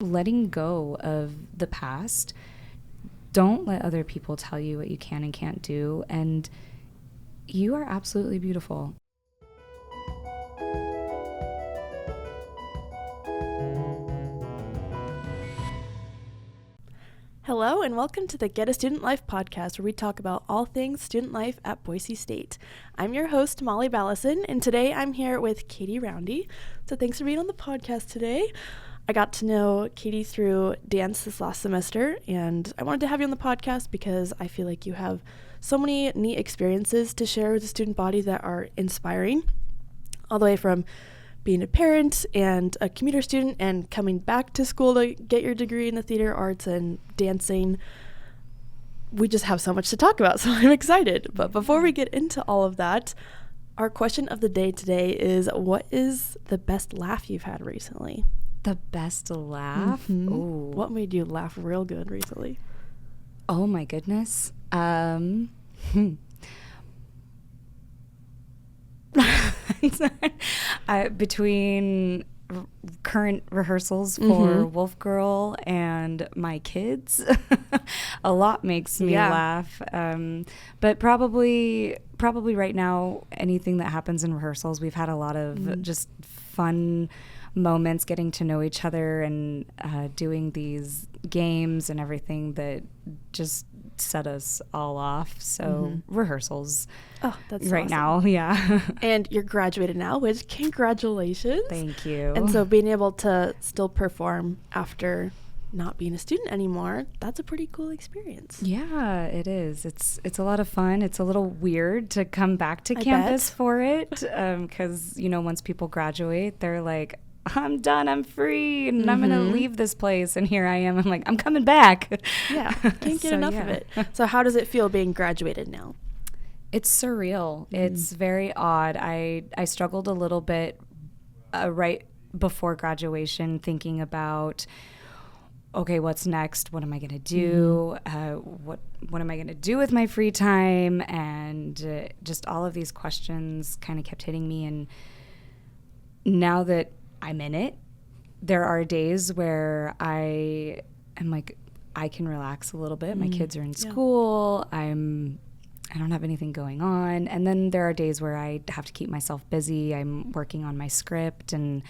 letting go of the past. Don't let other people tell you what you can and can't do. And you are absolutely beautiful. Hello and welcome to the Get a Student Life podcast, where we talk about all things student life at Boise State. I'm your host, Molly Ballison, and today I'm here with Katie Roundy. So thanks for being on the podcast today. I got to know Katie through dance this last semester, and I wanted to have you on the podcast because I feel like you have so many neat experiences to share with the student body that are inspiring, all the way from being a parent and a commuter student and coming back to school to get your degree in the theater arts and dancing. We just have so much to talk about, so I'm excited. But before we get into all of that, our question of the day today is, what is the best laugh you've had recently? The best laugh? Mm-hmm. Ooh. What made you laugh real good recently? Oh my goodness. Between current rehearsals for Wolf Girl and my kids, a lot makes me laugh. But probably right now, anything that happens in rehearsals, we've had a lot of just fun moments getting to know each other and doing these games and everything that just set us all off. So rehearsals. Oh, that's right awesome. now. Yeah. And you're graduated now, which congratulations. Thank you. And so being able to still perform after not being a student anymore, that's a pretty cool experience. Yeah, it is. It's a lot of fun. It's a little weird to come back to campus for it because, once people graduate, they're like, I'm done, I'm free, and I'm going to leave this place. And here I am. I'm like, I'm coming back. Yeah, can't get enough of it. So how does it feel being graduated now? It's surreal. It's very odd. I struggled a little bit right before graduation thinking about, okay, what's next? What am I going to do? What am I going to do with my free time? And just all of these questions kind of kept hitting me. And now that I'm in it, there are days where I am like, I can relax a little bit. My kids are in school. I don't have anything going on. And then there are days where I have to keep myself busy. I'm working on my script and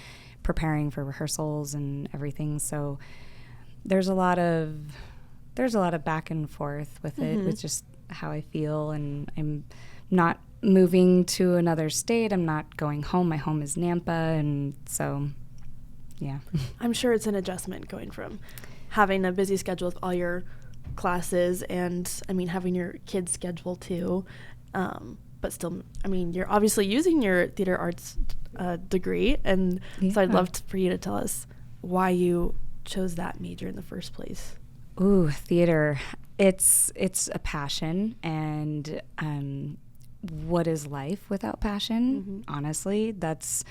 preparing for rehearsals and everything. So there's a lot of back and forth with it, with just how I feel. And I'm not moving to another state. I'm not going home. My home is Nampa. And so, yeah. I'm sure it's an adjustment going from having a busy schedule with all your classes and, having your kids' schedule too. But still, you're obviously using your theater arts degree. And so I'd love for you to tell us why you chose that major in the first place. Ooh, theater. It's a passion. And what is life without passion? Honestly, that's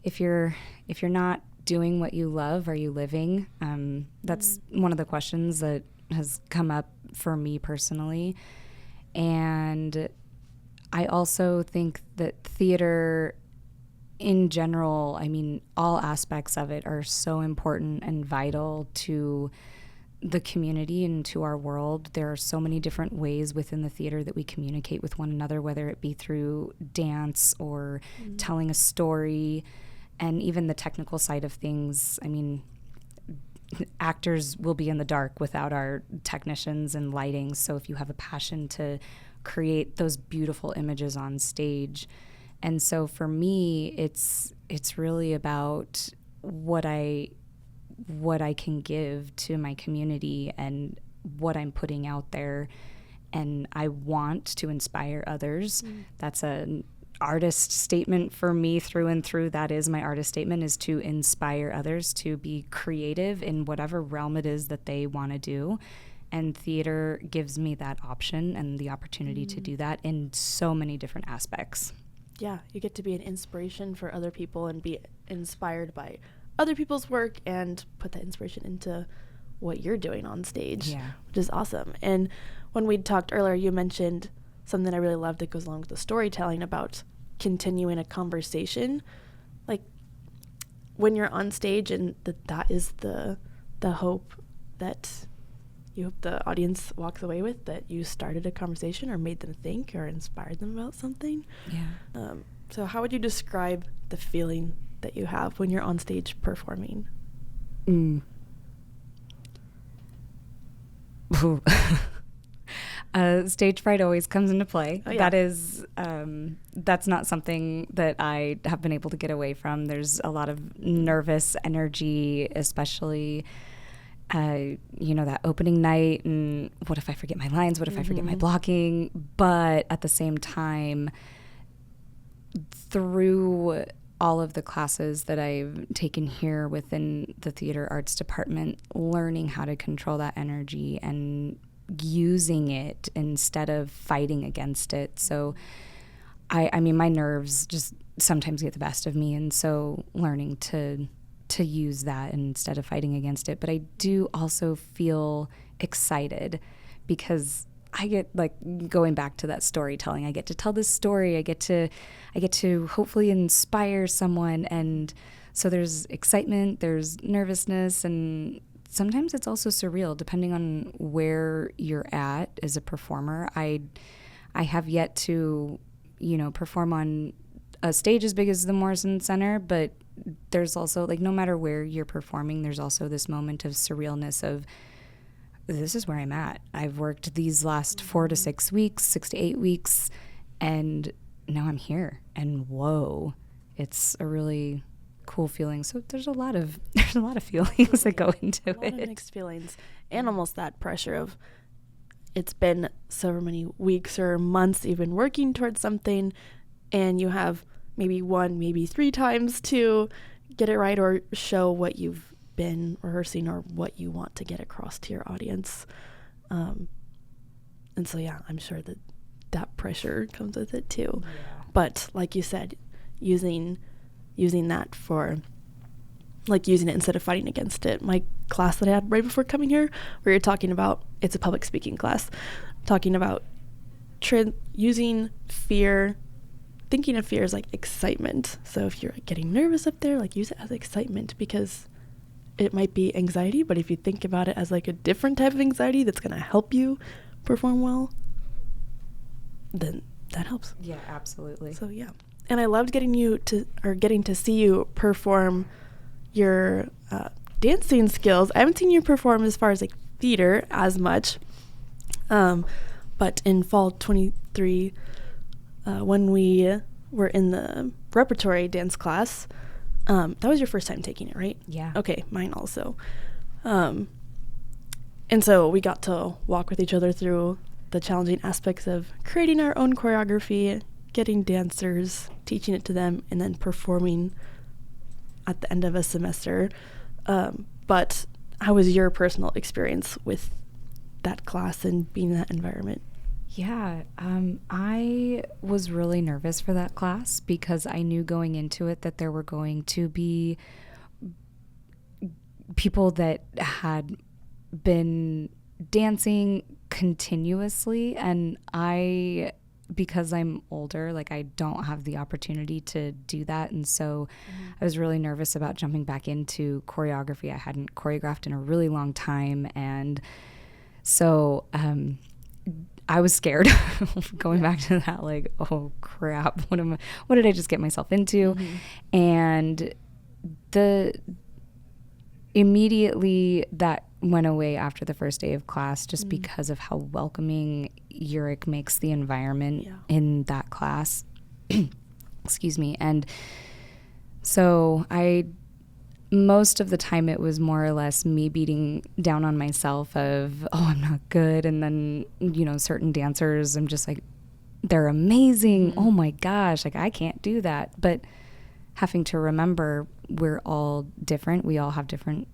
if you're not doing what you love, are you living? That's one of the questions that has come up for me personally. And I also think that theater in general, all aspects of it are so important and vital to the community and to our world. There are so many different ways within the theater that we communicate with one another, whether it be through dance or telling a story, and even the technical side of things. Actors will be in the dark without our technicians and lighting. So if you have a passion to create those beautiful images on stage. And so for me, it's really about what I can give to my community and what I'm putting out there. And I want to inspire others. That's an artist statement for me through and through. That is my artist statement, is to inspire others to be creative in whatever realm it is that they want to do. And theater gives me that option and the opportunity to do that in so many different aspects. Yeah, you get to be an inspiration for other people and be inspired by other people's work and put that inspiration into what you're doing on stage, which is awesome. And when we talked earlier, you mentioned something I really love that goes along with the storytelling about continuing a conversation. Like when you're on stage and that is the the hope that you hope the audience walks away with, that you started a conversation or made them think or inspired them about something. Yeah. So how would you describe the feeling that you have when you're on stage performing? Stage fright always comes into play. Oh, yeah. That is, that's not something that I have been able to get away from. There's a lot of nervous energy, especially, that opening night, and what if I forget my lines? What if I forget my blocking? But at the same time, through all of the classes that I've taken here within the theater arts department, learning how to control that energy and using it instead of fighting against it. So I mean, my nerves just sometimes get the best of me, and so learning to use that instead of fighting against it. But I do also feel excited because I get, like, going back to that storytelling, I get to tell this story, I get to hopefully inspire someone. And so there's excitement, there's nervousness, and sometimes it's also surreal depending on where you're at as a performer. I have yet to, perform on a stage as big as the Morrison Center, but there's also, like, no matter where you're performing, there's also this moment of surrealness of, this is where I'm at. I've worked these last 4 to 6 weeks, 6 to 8 weeks, and now I'm here. And whoa, it's a really cool feeling. So there's a lot of feelings that go into it. A lot of mixed feelings, and almost that pressure of, it's been so many weeks or months even working towards something, and you have maybe 1, maybe 3 times to get it right or show what you've been rehearsing or what you want to get across to your audience. And so, yeah, I'm sure that pressure comes with it too. Yeah. But like you said, using that for, like, using it instead of fighting against it. My class that I had right before coming here, we were talking about, it's a public speaking class, talking about using fear, thinking of fear as like excitement. So if you're getting nervous up there, like, use it as excitement, because it might be anxiety, but if you think about it as like a different type of anxiety that's going to help you perform well, then that helps. Yeah, absolutely. So, yeah. And I loved getting to see you perform your dancing skills. I haven't seen you perform as far as like theater as much, but in fall 23, when we were in the repertory dance class, that was your first time taking it, right? Yeah. Okay, mine also. And so we got to walk with each other through the challenging aspects of creating our own choreography, getting dancers, teaching it to them, and then performing at the end of a semester. But how was your personal experience with that class and being in that environment? Yeah, I was really nervous for that class because I knew going into it that there were going to be people that had been dancing continuously, and because I'm older, like, I don't have the opportunity to do that. And so I was really nervous about jumping back into choreography. I hadn't choreographed in a really long time. And so I was scared going back to that, like, oh crap, what did I just get myself into? Mm-hmm. And immediately that went away after the first day of class, just because of how welcoming Uric makes the environment in that class. Excuse me. And so most of the time it was more or less me beating down on myself of, oh, I'm not good. And then, certain dancers, I'm just like, they're amazing. Mm-hmm. Oh my gosh, like, I can't do that. But having to remember, we're all different. We all have different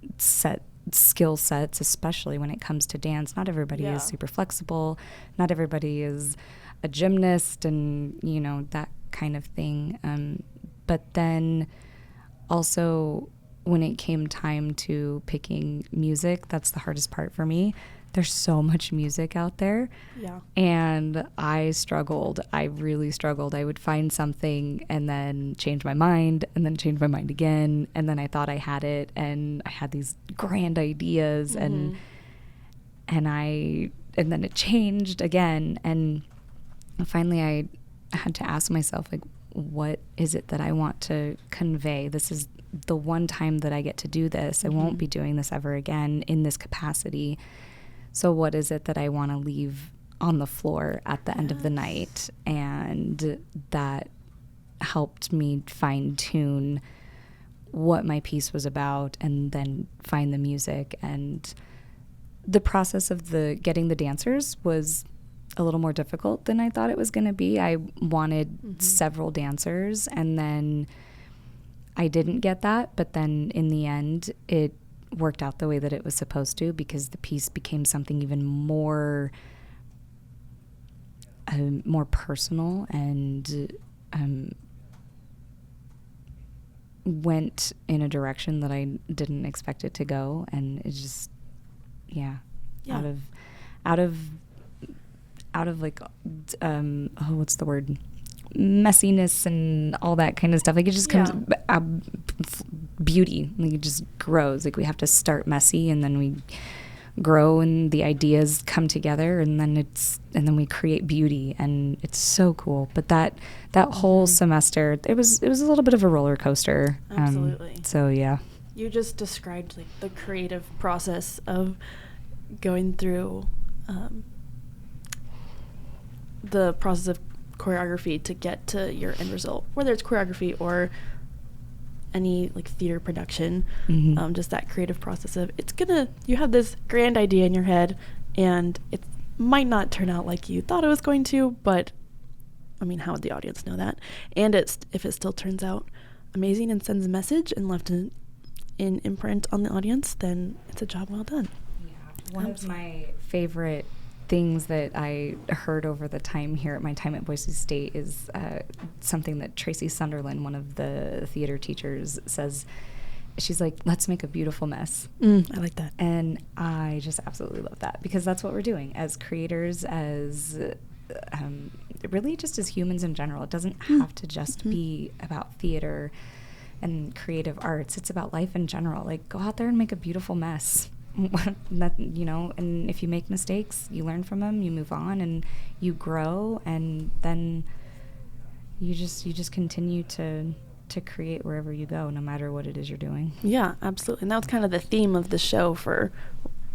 skill sets, especially when it comes to dance. Not everybody is super flexible. Not everybody is a gymnast and, that kind of thing. But then also when it came time to picking music, that's the hardest part for me. there's so much music out there. Yeah. And I struggled. I really struggled. I would find something and then change my mind and then change my mind again. And then I thought I had it and I had these grand ideas and then it changed again. And finally I had to ask myself, like, what is it that I want to convey? This is the one time that I get to do this. I won't be doing this ever again in this capacity. So what is it that I want to leave on the floor at the end of the night? And that helped me fine tune what my piece was about and then find the music. And the process of getting the dancers was a little more difficult than I thought it was going to be. I wanted several dancers, and then I didn't get that. But then in the end, it worked out the way that it was supposed to, because the piece became something even more personal and went in a direction that I didn't expect it to go. And it just, out of like, what's the word? Messiness and all that kind of stuff. Like, it just comes beauty. Like, it just grows. Like, we have to start messy, and then we grow, and the ideas come together, and then we create beauty, and it's so cool. But that whole semester, it was a little bit of a roller coaster. Absolutely. So yeah. You just described like the creative process of going through the process of choreography to get to your end result, whether it's choreography or any like theater production. Just that creative process of you have this grand idea in your head, and it might not turn out like you thought it was going to, but I mean, how would the audience know that? And if it still turns out amazing and sends a message and left an imprint on the audience, then it's a job well done. One of my favorite things that I heard over the time here at my time at Boise State is something that Tracy Sunderland, one of the theater teachers, says. She's like, let's make a beautiful mess. I like that. And I just absolutely love that, because that's what we're doing as creators, as really just as humans in general. It doesn't have to just be about theater and creative arts. It's about life in general. Like, go out there and make a beautiful mess. And if you make mistakes, you learn from them, you move on, and you grow, and then you just continue to create wherever you go, no matter what it is you're doing. Yeah, absolutely. And that was kind of the theme of the show for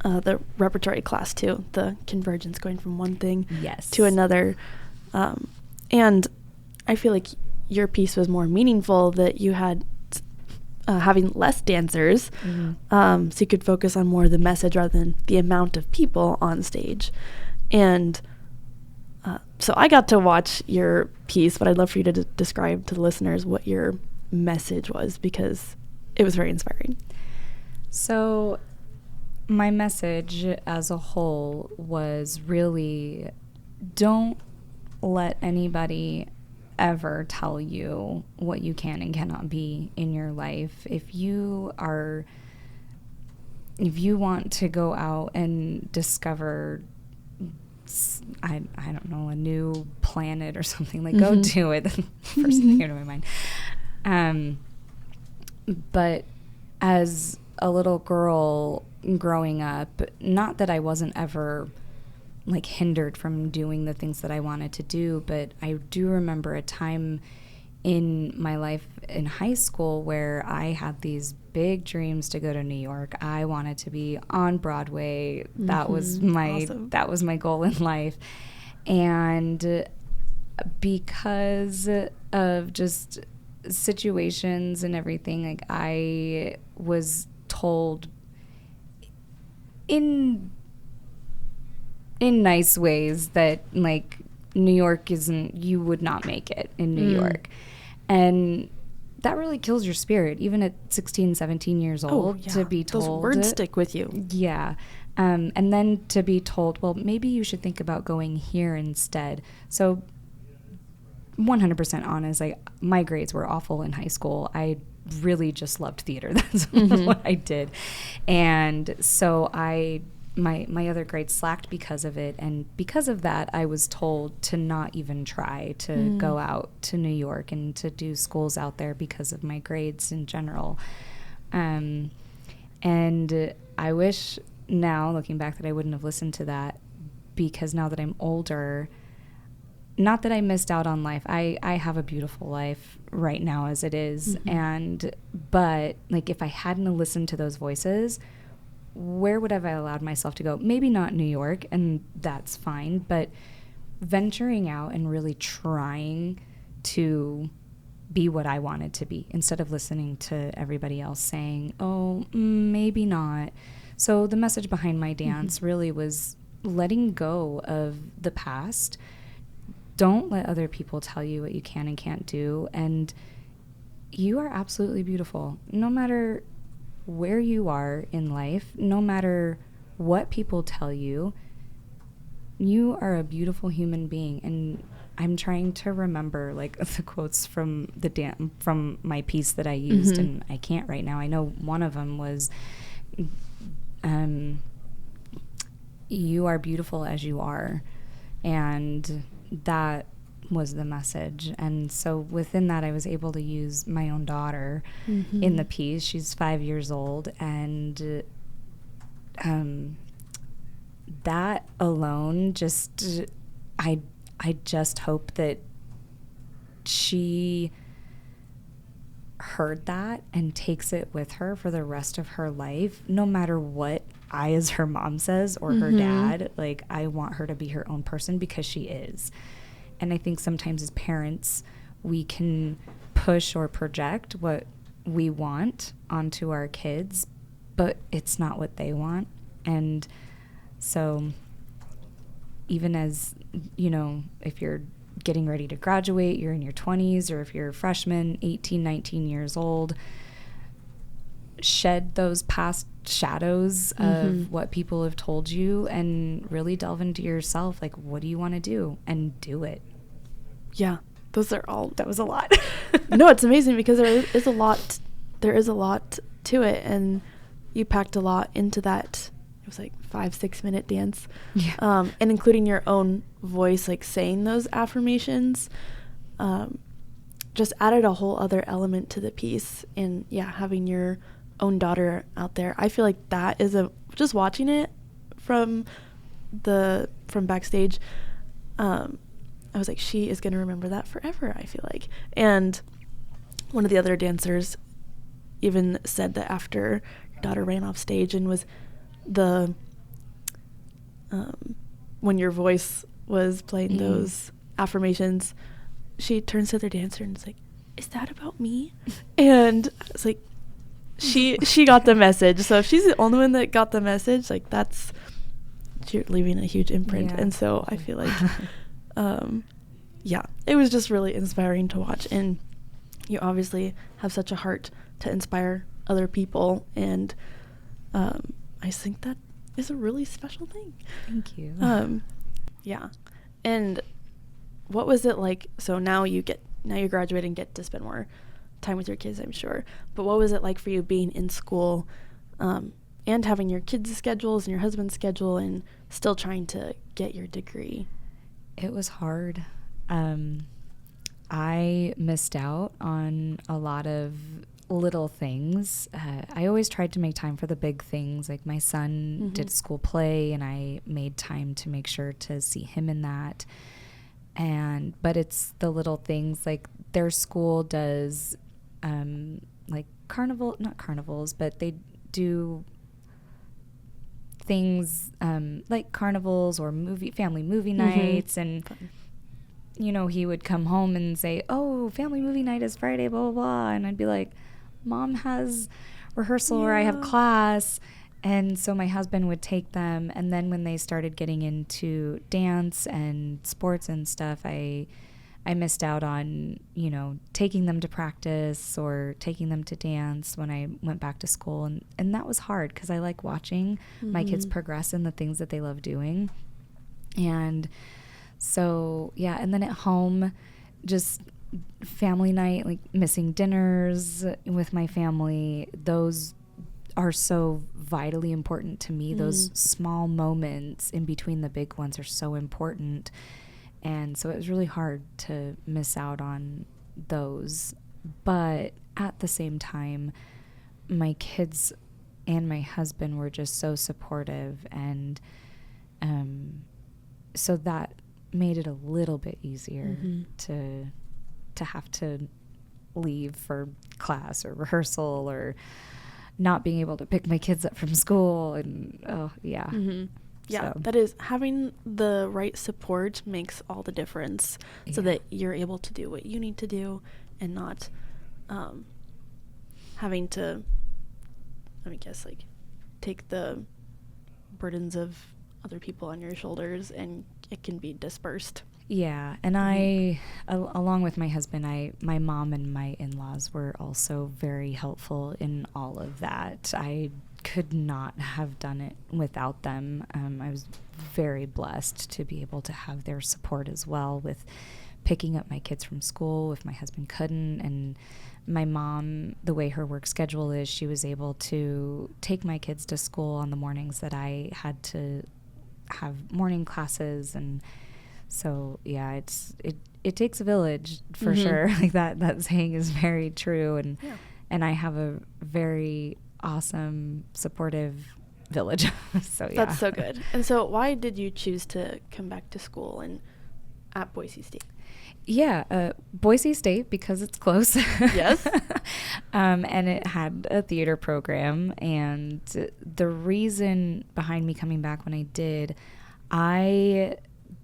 the repertory class too, the convergence, going from one thing to another. And I feel like your piece was more meaningful, that you had having less dancers, so you could focus on more of the message rather than the amount of people on stage. And so I got to watch your piece, but I'd love for you to describe to the listeners what your message was, because it was very inspiring. So my message as a whole was really, don't let anybody ever tell you what you can and cannot be in your life. If you want to go out and discover, I don't know, a new planet or something, like, go do it. That's the first thing came to my mind. But as a little girl growing up, not that I wasn't ever like hindered from doing the things that I wanted to do, but I do remember a time in my life in high school where I had these big dreams to go to New York. I wanted to be on Broadway. That was my goal in life. And because of just situations and everything, like, I was told in nice ways that, like, New York you would not make it in New York. And that really kills your spirit, even at 16, 17 years old, to be told. Those words stick with you. Yeah. And then to be told, well, maybe you should think about going here instead. So 100% honest, like, my grades were awful in high school. I really just loved theater. That's what I did. And so I my other grades slacked because of it, and because of that I was told to not even try to go out to New York and to do schools out there because of my grades in general. And I wish now, looking back, that I wouldn't have listened to that, because now that I'm older, not that I missed out on life. I have a beautiful life right now as it is. But like, if I hadn't listened to those voices, where would have I allowed myself to go? Maybe not New York, and that's fine, but venturing out and really trying to be what I wanted to be, instead of listening to everybody else saying, oh, maybe not. So the message behind my dance really was letting go of the past. Don't let other people tell you what you can and can't do. And you are absolutely beautiful, no matter where you are in life, no matter what people tell you. You are a beautiful human being. And I'm trying to remember like the quotes from from my piece that I used, and I can't right now. I know one of them was, you are beautiful as you are. And that was the message. And so within that, I was able to use my own daughter in the piece. She's 5 years old, and that alone, just I just hope that she heard that and takes it with her for the rest of her life, no matter what I, as her mom, says, or her dad. Like, I want her to be her own person, because she is. And I think sometimes as parents, we can push or project what we want onto our kids, but it's not what they want. And so even as, you know, if you're getting ready to graduate, you're in your 20s, or if you're a freshman, 18, 19 years old, shed those past shadows of what people have told you and really delve into yourself. Like, what do you want to do? And do it. Yeah, that was a lot. No, it's amazing, because there is a lot to it, and you packed a lot into that. It was like 5-6 minute dance. Yeah. And including your own voice, like saying those affirmations, just added a whole other element to the piece. And yeah, having your own daughter out there, I feel like that is just watching it from backstage, I was like, she is going to remember that forever, I feel like. And one of the other dancers even said that after your daughter ran off stage and was when your voice was playing those affirmations, she turns to the other dancer and is like, is that about me? And I was like, she got the message. So if she's the only one that got the message, like, you're leaving a huge imprint. Yeah. And so I feel like yeah, it was just really inspiring to watch. And you obviously have such a heart to inspire other people, and I just think that is a really special thing. Thank you. Yeah. And what was it like? So now you graduate and get to spend more time with your kids, I'm sure. But what was it like for you being in school, and having your kids' schedules and your husband's schedule, and still trying to get your degree? It was hard. I missed out on a lot of little things. I always tried to make time for the big things. Like, my son did school play, and I made time to make sure to see him in that. But it's the little things, like their school does, like not carnivals, but they do things like carnivals or family movie nights. And fun. You know, he would come home and say, oh, family movie night is Friday, blah, blah, blah. And I'd be like, Mom has rehearsal or I have class. And so my husband would take them. And then when they started getting into dance and sports and stuff, I missed out on, you know, taking them to practice or taking them to dance when I went back to school. And that was hard, because I like watching my kids progress in the things that they love doing. And so, yeah, and then at home, just family night, like missing dinners with my family, those are so vitally important to me. Those small moments in between the big ones are so important. And so it was really hard to miss out on those. But at the same time, my kids and my husband were just so supportive. And so that made it a little bit easier to have to leave for class or rehearsal, or not being able to pick my kids up from school. And yeah, so that is, having the right support makes all the difference, so that you're able to do what you need to do and not having to, like, take the burdens of other people on your shoulders, and it can be dispersed. Yeah, and I, along with my husband, my mom and my in-laws were also very helpful in all of that. I could not have done it without them. I was very blessed to be able to have their support as well with picking up my kids from school if my husband couldn't. And my mom, the way her work schedule is, she was able to take my kids to school on the mornings that I had to have morning classes. And so yeah, it takes a village for sure. Like that saying is very true. And I have a very awesome, supportive village. So yeah. That's so good. And so why did you choose to come back to school at Boise State? Yeah, Boise State, because it's close. Yes. And it had a theater program. And the reason behind me coming back when I did,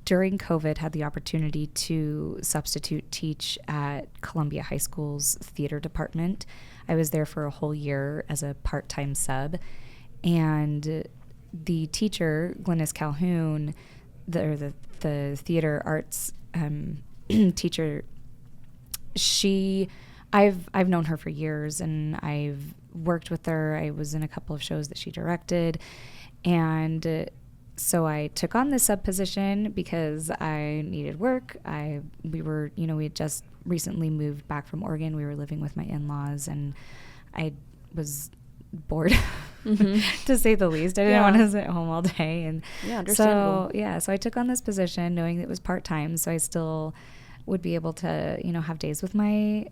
during COVID, had the opportunity to substitute teach at Columbia High School's theater department. I was there for a whole year as a part-time sub. And the teacher, Glennis Calhoun, the theater arts teacher, I've known her for years, and I've worked with her. I was in a couple of shows that she directed, and so I took on this sub position because I needed work. We had just recently moved back from Oregon. We were living with my in-laws, and I was bored, to say the least. I didn't want to sit home all day. And understandable. So I took on this position knowing that it was part-time, so I still would be able to, have days with my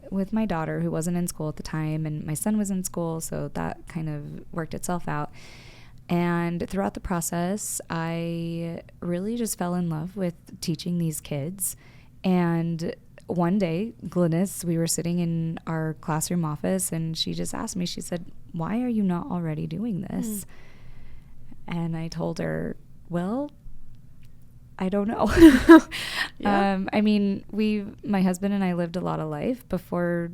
daughter, who wasn't in school at the time, and my son was in school, so that kind of worked itself out. And throughout the process, I really just fell in love with teaching these kids. And one day, Glennis, we were sitting in our classroom office, and she just asked me, she said, "Why are you not already doing this?" And I told her, well, I don't know. My husband and I lived a lot of life before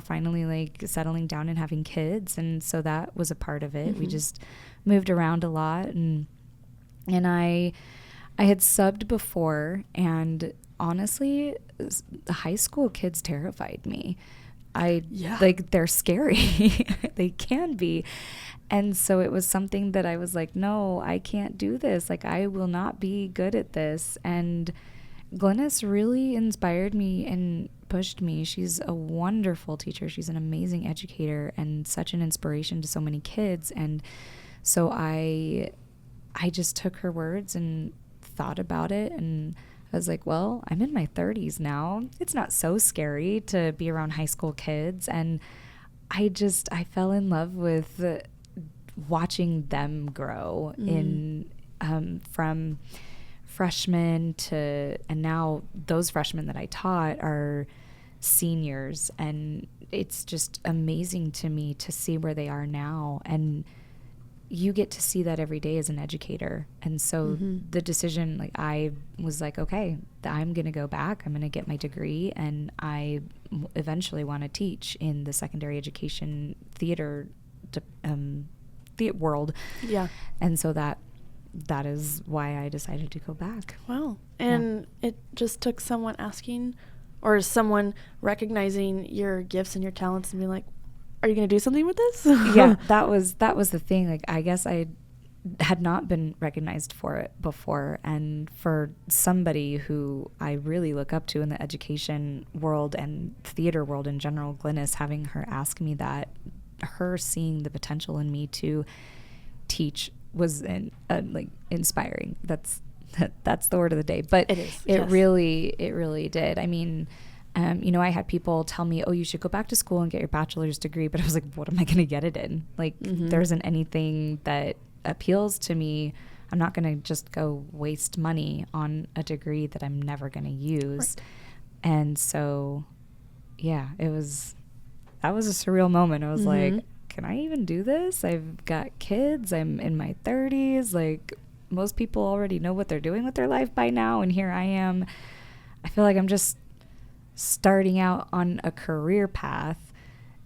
finally like settling down and having kids, and so that was a part of it. We just moved around a lot, and I had subbed before, and honestly, the high school kids terrified me. They're scary. They can be. And so it was something that I was like, no, I can't do this. Like, I will not be good at this. And Glennis really inspired me and pushed me. She's a wonderful teacher. She's an amazing educator and such an inspiration to so many kids. And so I just took her words and thought about it, and I was like, well, I'm in my 30s now. It's not so scary to be around high school kids. And I fell in love with watching them grow from freshmen and now those freshmen that I taught are seniors. And it's just amazing to me to see where they are now. And you get to see that every day as an educator. And so the decision, like, I was like, okay, I'm going to go back. I'm going to get my degree, and I eventually want to teach in the secondary education theater world. Yeah. And so that is why I decided to go back. Wow. And it just took someone asking, or someone recognizing your gifts and your talents and being like, are you going to do something with this? Yeah, that was the thing. Like, I guess I had not been recognized for it before. And for somebody who I really look up to in the education world and theater world in general, Glennis, having her ask me that, her seeing the potential in me to teach was inspiring. That's the word of the day. But it really did. I mean, I had people tell me, oh, you should go back to school and get your bachelor's degree. But I was like, what am I going to get it in? Like, there isn't anything that appeals to me. I'm not going to just go waste money on a degree that I'm never going to use. Right. And so, yeah, that was a surreal moment. I was like, can I even do this? I've got kids. I'm in my 30s. Like, most people already know what they're doing with their life by now. And here I am. I feel like I'm just starting out on a career path.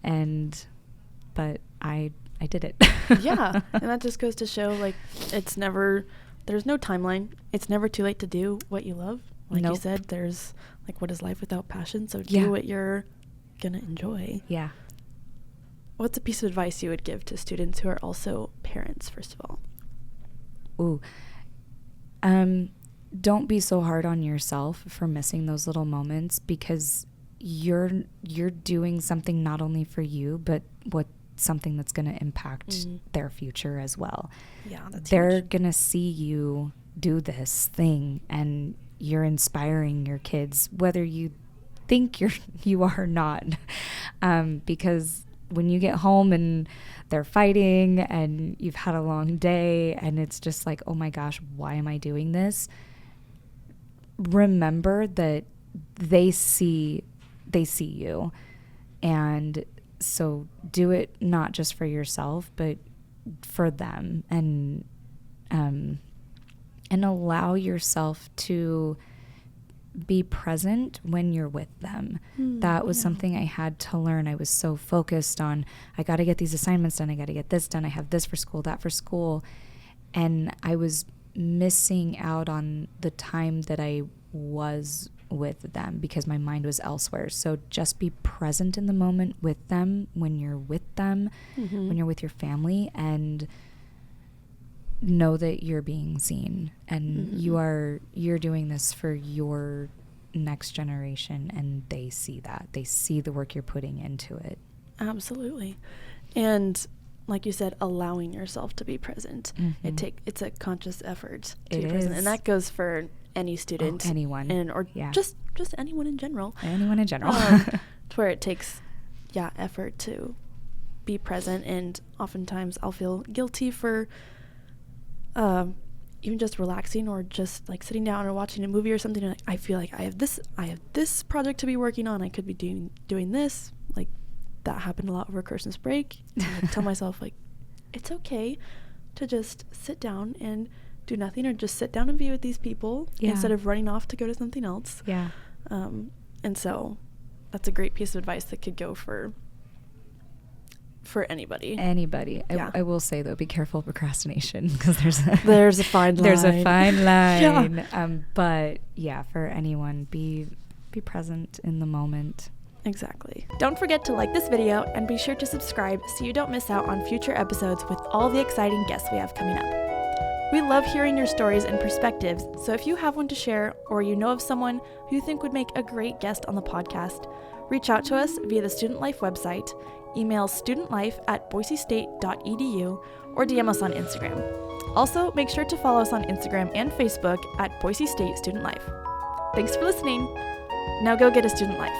But I did it. Yeah. And that just goes to show, like, there's no timeline. It's never too late to do what you love. Like you said, there's, like, what is life without passion? So do what you're going to enjoy. Yeah. What's a piece of advice you would give to students who are also parents, first of all? Ooh. Don't be so hard on yourself for missing those little moments, because you're doing something not only for you, but something that's going to impact their future as well. Yeah, they're going to see you do this thing, and you're inspiring your kids, whether you think you are or not. Because when you get home and they're fighting and you've had a long day and it's just like, oh my gosh, why am I doing this? Remember that they see you. And so do it not just for yourself, but for them, and allow yourself to be present when you're with them. That was something I had to learn. I was so focused on, I got to get these assignments done. I got to get this done. I have this for school, that for school. And I was missing out on the time that I was with them because my mind was elsewhere. So just be present in the moment with them when you're with them, when you're with your family, and know that you're being seen, and you're doing this for your next generation, and they see that. They see the work you're putting into it. Absolutely. And like you said, allowing yourself to be present. It's a conscious effort to be present. And that goes for any student, anyone, just anyone in general. Anyone in general. To where it takes effort to be present, and oftentimes I'll feel guilty for even just relaxing or just like sitting down or watching a movie or something. And I feel like I have this project to be working on. I could be doing this. Like, that happened a lot over Christmas break. And I tell myself, like, it's okay to just sit down and do nothing, or just sit down and be with these people instead of running off to go to something else. Yeah. And so that's a great piece of advice that could go for anybody. Yeah. I will say, though, be careful of procrastination, because there's a fine line. There's a fine line. Yeah. But yeah, for anyone, be present in the moment. Exactly. Don't forget to like this video and be sure to subscribe so you don't miss out on future episodes with all the exciting guests we have coming up. We love hearing your stories and perspectives, so if you have one to share, or you know of someone who you think would make a great guest on the podcast, reach out to us via the Student Life website, email studentlife@boisestate.edu, or DM us on Instagram. Also, make sure to follow us on Instagram and Facebook at Boise State Student Life. Thanks for listening. Now go get a student life.